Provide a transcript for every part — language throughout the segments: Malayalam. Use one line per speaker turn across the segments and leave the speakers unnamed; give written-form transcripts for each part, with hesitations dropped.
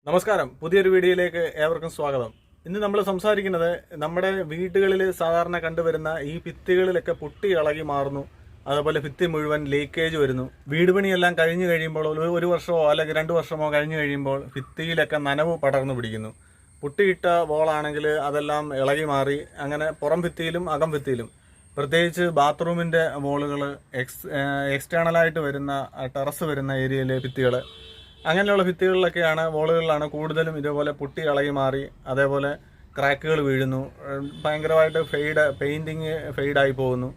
നമസ്കാരം, പുതിയൊരു വീഡിയോയിലേക്ക് ഏവർക്കും സ്വാഗതം. ഇന്ന് നമ്മൾ സംസാരിക്കുന്നത് നമ്മുടെ വീടുകളിൽ സാധാരണ കണ്ടുവരുന്ന ഈ ഭിത്തികളിലൊക്കെ പൊട്ടി ഇളകി മാറുന്നു, അതുപോലെ ഭിത്തി മുഴുവൻ ലീക്കേജ് വരുന്നു. വീട് പണിയെല്ലാം കഴിഞ്ഞു കഴിയുമ്പോൾ ഒരു വർഷമോ അല്ലെങ്കിൽ 2 വർഷമോ കഴിഞ്ഞു കഴിയുമ്പോൾ ഭിത്തിയിലൊക്കെ നനവ് പടർന്നു പിടിക്കുന്നു. പൊട്ടിയിട്ട വോളാണെങ്കിൽ അതെല്ലാം ഇളകി മാറി, അങ്ങനെ പുറം ഭിത്തിയിലും അകം ഭിത്തിയിലും, പ്രത്യേകിച്ച് ബാത്റൂമിൻ്റെ വോളുകൾ, എക്സ്റ്റേണലായിട്ട് വരുന്ന ടെറസ് വരുന്ന ഏരിയയിലെ ഭിത്തികൾ, അങ്ങനെയുള്ള ഭിത്തികളിലൊക്കെയാണ് വോളുകളിലാണ് കൂടുതലും ഇതേപോലെ പൊട്ടി ഇളകി മാറി, അതേപോലെ ക്രാക്കുകൾ വീഴുന്നു, ഭയങ്കരമായിട്ട് പെയിൻറ്റിങ് ഫെയ്ഡായി പോകുന്നു.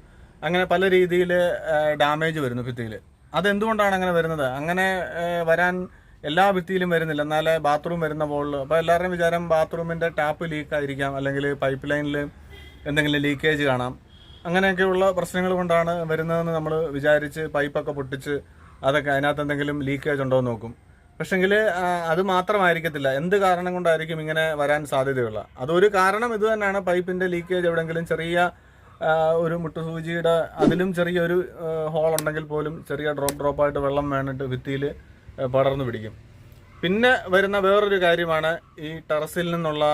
അങ്ങനെ പല രീതിയിൽ ഡാമേജ് വരുന്നു ഭിത്തിയിൽ. അതെന്തുകൊണ്ടാണ് അങ്ങനെ വരുന്നത്? അങ്ങനെ വരാൻ എല്ലാ ഭിത്തിയിലും വരുന്നില്ല. എന്നാലേ ബാത്റൂം വരുന്ന വോളിൽ, അപ്പോൾ എല്ലാവരുടെയും വിചാരം ബാത്റൂമിൻ്റെ ടാപ്പ് ലീക്കായിരിക്കാം, അല്ലെങ്കിൽ പൈപ്പ് ലൈനിൽ എന്തെങ്കിലും ലീക്കേജ് കാണാം. അങ്ങനെയൊക്കെയുള്ള പ്രശ്നങ്ങൾ കൊണ്ടാണ് വരുന്നതെന്ന് നമ്മൾ വിചാരിച്ച് പൈപ്പൊക്കെ പൊട്ടിച്ച് അതൊക്കെ അതിനകത്ത് എന്തെങ്കിലും ലീക്കേജ് ഉണ്ടോ എന്ന് നോക്കും. പക്ഷെങ്കിൽ അത് മാത്രമായിരിക്കത്തില്ല, എന്ത് കാരണം കൊണ്ടായിരിക്കും ഇങ്ങനെ വരാൻ സാധ്യതയുള്ള. അതൊരു കാരണം ഇത് തന്നെയാണ്. പൈപ്പിൻ്റെ ലീക്കേജ് എവിടെയെങ്കിലും ചെറിയ ഒരു മുട്ടുസൂചിയുടെ അതിലും ചെറിയൊരു ഹോൾ ഉണ്ടെങ്കിൽ പോലും ചെറിയ ഡ്രോപ്പായിട്ട് വെള്ളം വേണിട്ട് ഭിത്തിയിൽ പടർന്നു പിടിക്കും. പിന്നെ വരുന്ന വേറൊരു കാര്യമാണ് ഈ ടെറസിൽ നിന്നുള്ള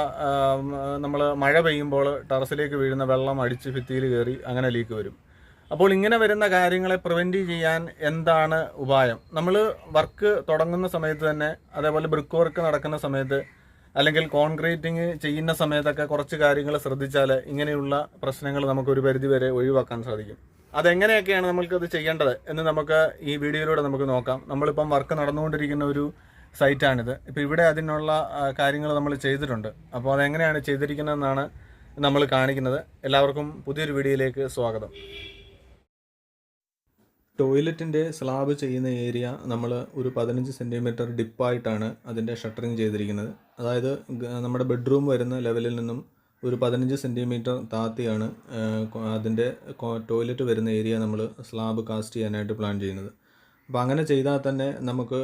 നമ്മൾ മഴ പെയ്യുമ്പോൾ ടെറസിലേക്ക് വീഴുന്ന വെള്ളം അടിച്ച് ഭിത്തിയിൽ കയറി അങ്ങനെ ലീക്ക് വരും. അപ്പോൾ ഇങ്ങനെ വരുന്ന കാര്യങ്ങളെ പ്രിവെൻറ്റ് ചെയ്യാൻ എന്താണ് ഉപായം? നമ്മൾ വർക്ക് തുടങ്ങുന്ന സമയത്ത് തന്നെ, അതേപോലെ ബ്രിക്ക് വർക്ക് നടക്കുന്ന സമയത്ത്, അല്ലെങ്കിൽ കോൺക്രീറ്റിങ് ചെയ്യുന്ന സമയത്തൊക്കെ കുറച്ച് കാര്യങ്ങൾ ശ്രദ്ധിച്ചാൽ ഇങ്ങനെയുള്ള പ്രശ്നങ്ങൾ നമുക്കൊരു പരിധിവരെ ഒഴിവാക്കാൻ സാധിക്കും. അതെങ്ങനെയൊക്കെയാണ് നമ്മൾക്കത് ചെയ്യേണ്ടത് എന്ന് നമുക്ക് ഈ വീഡിയോയിലൂടെ നമുക്ക് നോക്കാം. നമ്മളിപ്പം വർക്ക് നടന്നുകൊണ്ടിരിക്കുന്ന ഒരു സൈറ്റാണിത്. ഇപ്പോൾ ഇവിടെ അതിനുള്ള കാര്യങ്ങൾ നമ്മൾ ചെയ്തിട്ടുണ്ട്. അപ്പോൾ അതെങ്ങനെയാണ് ചെയ്തിരിക്കുന്നതെന്നാണ് നമ്മൾ കാണിക്കുന്നത്. എല്ലാവർക്കും പുതിയൊരു വീഡിയോയിലേക്ക് സ്വാഗതം. ടോയ്ലറ്റിൻ്റെ സ്ലാബ് ചെയ്യുന്ന ഏരിയ നമ്മൾ ഒരു 15 സെൻറ്റിമീറ്റർ ഡിപ്പായിട്ടാണ് അതിൻ്റെ ഷട്ടറിങ് ചെയ്തിരിക്കുന്നത്. അതായത് നമ്മുടെ ബെഡ്റൂം വരുന്ന ലെവലിൽ നിന്നും ഒരു 15 സെൻറ്റിമീറ്റർ താത്തിയാണ് അതിൻ്റെ ടോയ്ലറ്റ് വരുന്ന ഏരിയ നമ്മൾ സ്ലാബ് കാസ്റ്റ് ചെയ്യാനായിട്ട് പ്ലാൻ ചെയ്യുന്നത്. അപ്പോൾ അങ്ങനെ ചെയ്താൽ തന്നെ നമുക്ക്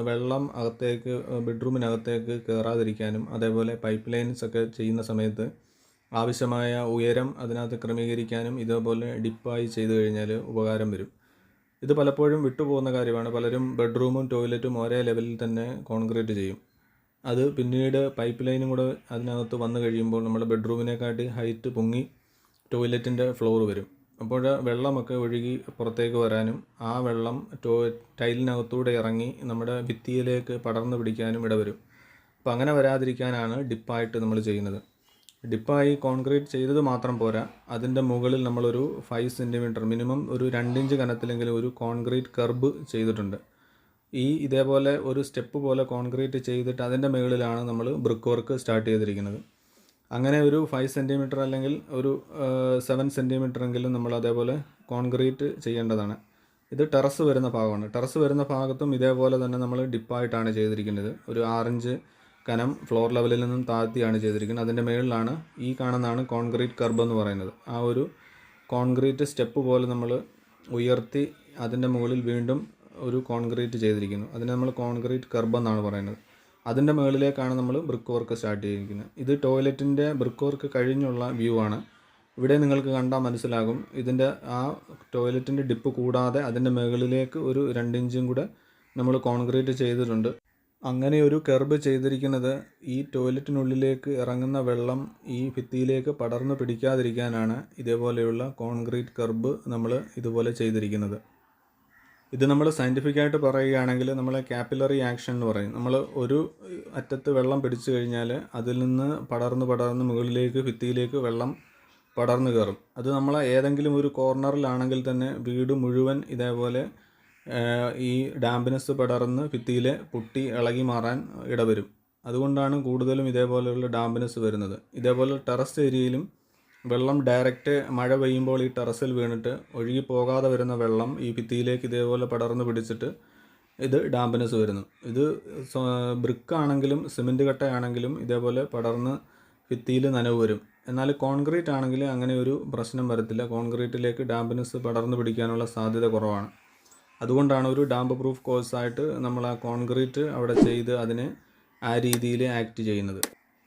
വെള്ളം അകത്തേക്ക്, ബെഡ്റൂമിനകത്തേക്ക് കയറാതിരിക്കാനും, അതേപോലെ പൈപ്പ് ലൈൻസ് ഒക്കെ ചെയ്യുന്ന സമയത്ത് ആവശ്യമായ ഉയരം അതിനകത്ത് ക്രമീകരിക്കാനും ഇതേപോലെ ഡിപ്പായി ചെയ്തു കഴിഞ്ഞാൽ ഉപകാരം വരും. ഇത് പലപ്പോഴും വിട്ടുപോകുന്ന കാര്യമാണ്. പലരും ബെഡ്റൂമും ടോയ്ലറ്റും ഒരേ ലെവലിൽ തന്നെ കോൺക്രീറ്റ് ചെയ്യും. അത് പിന്നീട് പൈപ്പ് ലൈനും കൂടെ അതിനകത്ത് വന്നു കഴിയുമ്പോൾ നമ്മുടെ ബെഡ്റൂമിനെക്കാട്ടി ഹൈറ്റ് പൊങ്ങി ടോയ്ലറ്റിൻ്റെ ഫ്ലോർ വരും. അപ്പോൾ വെള്ളമൊക്കെ ഒഴുകി പുറത്തേക്ക് വരാനും ആ വെള്ളം ടൈലിനകത്തൂടെ ഇറങ്ങി നമ്മുടെ ഭിത്തിയിലേക്ക് പടർന്നു പിടിക്കാനും ഇടവരും. അപ്പോൾ അങ്ങനെ വരാതിരിക്കാനാണ് ഡിപ്പായിട്ട് നമ്മൾ ചെയ്യുന്നത്. ഡിപ്പായി കോൺക്രീറ്റ് ചെയ്തത് മാത്രം പോരാ, അതിൻ്റെ മുകളിൽ നമ്മളൊരു 5 സെൻറ്റിമീറ്റർ, മിനിമം ഒരു 2 ഇഞ്ച് കനത്തിലെങ്കിലും ഒരു കോൺക്രീറ്റ് കർബ് ചെയ്തിട്ടുണ്ട്. ഇതേപോലെ ഒരു സ്റ്റെപ്പ് പോലെ കോൺക്രീറ്റ് ചെയ്തിട്ട് അതിൻ്റെ മുകളിലാണ് നമ്മൾ ബ്രിക്ക് വർക്ക് സ്റ്റാർട്ട് ചെയ്തിരിക്കുന്നത്. അങ്ങനെ ഒരു 5 സെൻറ്റിമീറ്റർ അല്ലെങ്കിൽ ഒരു 7 സെൻറ്റിമീറ്റർ എങ്കിലും നമ്മൾ അതേപോലെ കോൺക്രീറ്റ് ചെയ്യേണ്ടതാണ്. ഇത് ടെറസ് വരുന്ന ഭാഗമാണ്. ടെറസ് വരുന്ന ഭാഗത്തും ഇതേപോലെ തന്നെ നമ്മൾ ഡിപ്പായിട്ടാണ് ചെയ്തിരിക്കുന്നത്. ഒരു 6 ഇഞ്ച് കനം ഫ്ലോർ ലെവലിൽ നിന്നും താഴ്ത്തിയാണ് ചെയ്തിരിക്കുന്നത്. അതിൻ്റെ മുകളിലാണ് ഈ കാണുന്നതാണ് കോൺക്രീറ്റ് കർബ് എന്ന് പറയുന്നത്. ആ ഒരു കോൺക്രീറ്റ് സ്റ്റെപ്പ് പോലെ നമ്മൾ ഉയർത്തി അതിൻ്റെ മുകളിൽ വീണ്ടും ഒരു കോൺക്രീറ്റ് ചെയ്തിരിക്കുന്നു. അതിനെ നമ്മൾ കോൺക്രീറ്റ് കർബ് എന്നാണ് പറയുന്നത്. അതിൻ്റെ മുകളിലേക്കാണ് നമ്മൾ ബ്രിക്ക് വർക്ക് സ്റ്റാർട്ട് ചെയ്തിരിക്കുന്നത്. ഇത് ടോയ്ലറ്റിൻ്റെ ബ്രിക്ക് വർക്ക് കഴിഞ്ഞുള്ള വ്യൂ ആണ്. ഇവിടെ നിങ്ങൾക്ക് കണ്ടാൽ മനസ്സിലാകും, ഇതിൻ്റെ ആ ടോയ്ലറ്റിൻ്റെ ഡിപ്പ് കൂടാതെ അതിൻ്റെ മുകളിലേക്ക് ഒരു 2 ഇഞ്ചും കൂടെ നമ്മൾ കോൺക്രീറ്റ് ചെയ്തിട്ടുണ്ട്. അങ്ങനെ ഒരു കർബ് ചെയ്തിരിക്കുന്നത് ഈ ടോയ്ലറ്റിനുള്ളിലേക്ക് ഇറങ്ങുന്ന വെള്ളം ഈ ഭിത്തിയിലേക്ക് പടർന്നു പിടിക്കാതിരിക്കാനാണ് ഇതേപോലെയുള്ള കോൺക്രീറ്റ് കർബ് നമ്മൾ ഇതുപോലെ ചെയ്തിരിക്കുന്നത്. ഇത് നമ്മൾ സയൻറ്റിഫിക്കായിട്ട് പറയുകയാണെങ്കിൽ നമ്മളെ കാപ്പിലറി ആക്ഷൻ എന്ന് പറയും. നമ്മൾ ഒരു അറ്റത്ത് വെള്ളം പിടിച്ചു കഴിഞ്ഞാൽ അതിൽ നിന്ന് പടർന്ന് മുകളിലേക്ക് ഭിത്തിയിലേക്ക് വെള്ളം പടർന്നു കയറും. അത് നമ്മൾ ഏതെങ്കിലും ഒരു കോർണറിലാണെങ്കിൽ തന്നെ വീട് മുഴുവൻ ഇതേപോലെ ഈ ഡാമ്പ്നെസ് പടർന്ന് ഭിത്തിയിൽ പൊട്ടി ഇളകി മാറാൻ ഇടവരും. അതുകൊണ്ടാണ് കൂടുതലും ഇതേപോലെയുള്ള ഡാമ്പ്നെസ് വരുന്നത്. ഇതേപോലെ ടെറസ് ഏരിയയിലും വെള്ളം ഡയറക്റ്റ് മഴ പെയ്യുമ്പോൾ ഈ ടെറസിൽ വീണിട്ട് ഒഴുകി പോകാതെ വരുന്ന വെള്ളം ഈ ഭിത്തിയിലേക്ക് ഇതേപോലെ പടർന്ന് പിടിച്ചിട്ട് ഇത് ഡാമ്പ്നെസ് വരുന്നു. ഇത് ബ്രിക്കാണെങ്കിലും സിമെൻറ്റ് കട്ടയാണെങ്കിലും ഇതേപോലെ പടർന്ന് ഭിത്തിയിൽ നനവ് വരും. എന്നാൽ കോൺക്രീറ്റ് ആണെങ്കിൽ അങ്ങനെ ഒരു പ്രശ്നം വരത്തില്ല. കോൺക്രീറ്റിലേക്ക് ഡാമ്പ്നെസ് പടർന്ന് പിടിക്കാനുള്ള സാധ്യത കുറവാണ്. അതുകൊണ്ടാണ് ഒരു ഡാമ്പ് പ്രൂഫ് കോഴ്സായിട്ട് നമ്മൾ ആ കോൺക്രീറ്റ് അവിടെ ചെയ്ത് അതിനെ ആ രീതിയിൽ ആക്ട് ചെയ്യുന്നത്.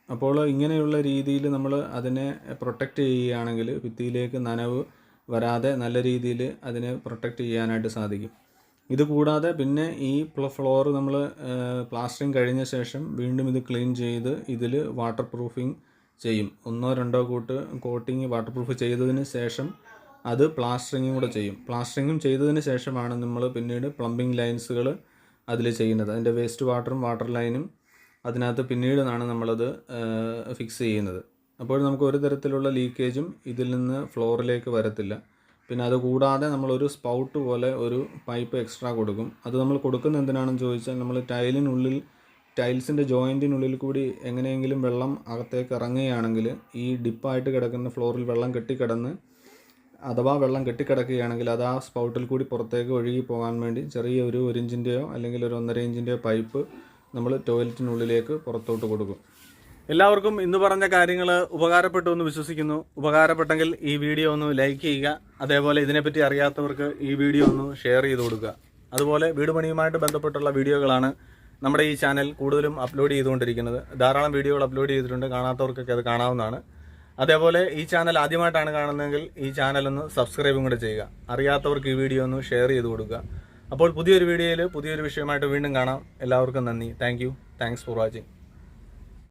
അപ്പോൾ ഇങ്ങനെയുള്ള രീതിയിൽ നമ്മൾ അതിനെ പ്രൊട്ടക്റ്റ് ചെയ്യുകയാണെങ്കിൽ ഭിത്തിയിലേക്ക് നനവ് വരാതെ നല്ല രീതിയിൽ അതിനെ പ്രൊട്ടക്റ്റ് ചെയ്യാനായിട്ട് സാധിക്കും. ഇത് കൂടാതെ പിന്നെ ഈ ഫ്ലോർ നമ്മൾ പ്ലാസ്റ്ററിങ് കഴിഞ്ഞ ശേഷം വീണ്ടും ഇത് ക്ലീൻ ചെയ്ത് ഇതിൽ വാട്ടർ പ്രൂഫിങ് ചെയ്യും. 1-2 കോട്ടിങ് വാട്ടർ പ്രൂഫ് ചെയ്തതിന് ശേഷം അത് പ്ലാസ്റ്ററിങ്ങും കൂടെ ചെയ്യും. പ്ലാസ്റ്ററിങ്ങും ചെയ്തതിന് ശേഷമാണ് നമ്മൾ പിന്നീട് പ്ലംബിംഗ് ലൈൻസുകൾ അതിൽ ചെയ്യുന്നത്. അതിൻ്റെ വേസ്റ്റ് വാട്ടറും വാട്ടർ ലൈനും അതിനകത്ത് പിന്നീടാണ് നമ്മളത് ഫിക്സ് ചെയ്യുന്നത്. അപ്പോൾ നമുക്ക് ഒരു തരത്തിലുള്ള ലീക്കേജും ഇതിൽ നിന്ന് ഫ്ലോറിലേക്ക് വരത്തില്ല. പിന്നെ അതുകൂടാതെ നമ്മളൊരു സ്പൗട്ട് പോലെ ഒരു പൈപ്പ് എക്സ്ട്രാ കൊടുക്കും. അത് നമ്മൾ കൊടുക്കുന്നത് എന്തിനാണെന്ന് ചോദിച്ചാൽ, നമ്മൾ ടൈൽസിൻ്റെ ജോയിൻറ്റിനുള്ളിൽ കൂടി എങ്ങനെയെങ്കിലും വെള്ളം അകത്തേക്ക് ഇറങ്ങുകയാണെങ്കിൽ ഈ ഡിപ്പായിട്ട് കിടക്കുന്ന ഫ്ലോറിൽ വെള്ളം കെട്ടിക്കിടന്ന് അഥവാ വെള്ളം കെട്ടിക്കിടക്കുകയാണെങ്കിൽ അത് ആ സ്പൗട്ടിൽ കൂടി പുറത്തേക്ക് ഒഴുകി പോകാൻ വേണ്ടി ചെറിയ ഒരു 1 ഇഞ്ചിൻ്റെയോ അല്ലെങ്കിൽ ഒരു 1.5 ഇഞ്ചിൻ്റെയോ പൈപ്പ് നമ്മൾ ടോയ്ലറ്റിനുള്ളിലേക്ക് പുറത്തോട്ട് കൊടുക്കും. എല്ലാവർക്കും ഇന്ന് പറഞ്ഞ കാര്യങ്ങൾ ഉപകാരപ്പെട്ടു എന്ന് വിശ്വസിക്കുന്നു. ഉപകാരപ്പെട്ടെങ്കിൽ ഈ വീഡിയോ ഒന്ന് ലൈക്ക് ചെയ്യുക. അതേപോലെ ഇതിനെപ്പറ്റി അറിയാത്തവർക്ക് ഈ വീഡിയോ ഒന്ന് ഷെയർ ചെയ്ത് കൊടുക്കുക. അതുപോലെ വീട് പണിയുമായിട്ട് ബന്ധപ്പെട്ടുള്ള വീഡിയോകളാണ് നമ്മുടെ ഈ ചാനൽ കൂടുതലും അപ്ലോഡ് ചെയ്തുകൊണ്ടിരിക്കുന്നത്. ധാരാളം വീഡിയോകൾ അപ്ലോഡ് ചെയ്തിട്ടുണ്ട്. കാണാത്തവർക്കൊക്കെ അത് കാണാവുന്നതാണ്. അതേപോലെ ഈ ചാനൽ ആദ്യമായിട്ടാണ് കാണുന്നതെങ്കിൽ ഈ ചാനലൊന്ന് സബ്സ്ക്രൈബും കൂടെ ചെയ്യുക. അറിയാത്തവർക്ക് ഈ വീഡിയോ ഒന്ന് ഷെയർ ചെയ്ത് കൊടുക്കുക. അപ്പോൾ പുതിയൊരു വീഡിയോയിൽ പുതിയൊരു വിഷയമായിട്ട് വീണ്ടും കാണാം. എല്ലാവർക്കും നന്ദി. Thanks for watching.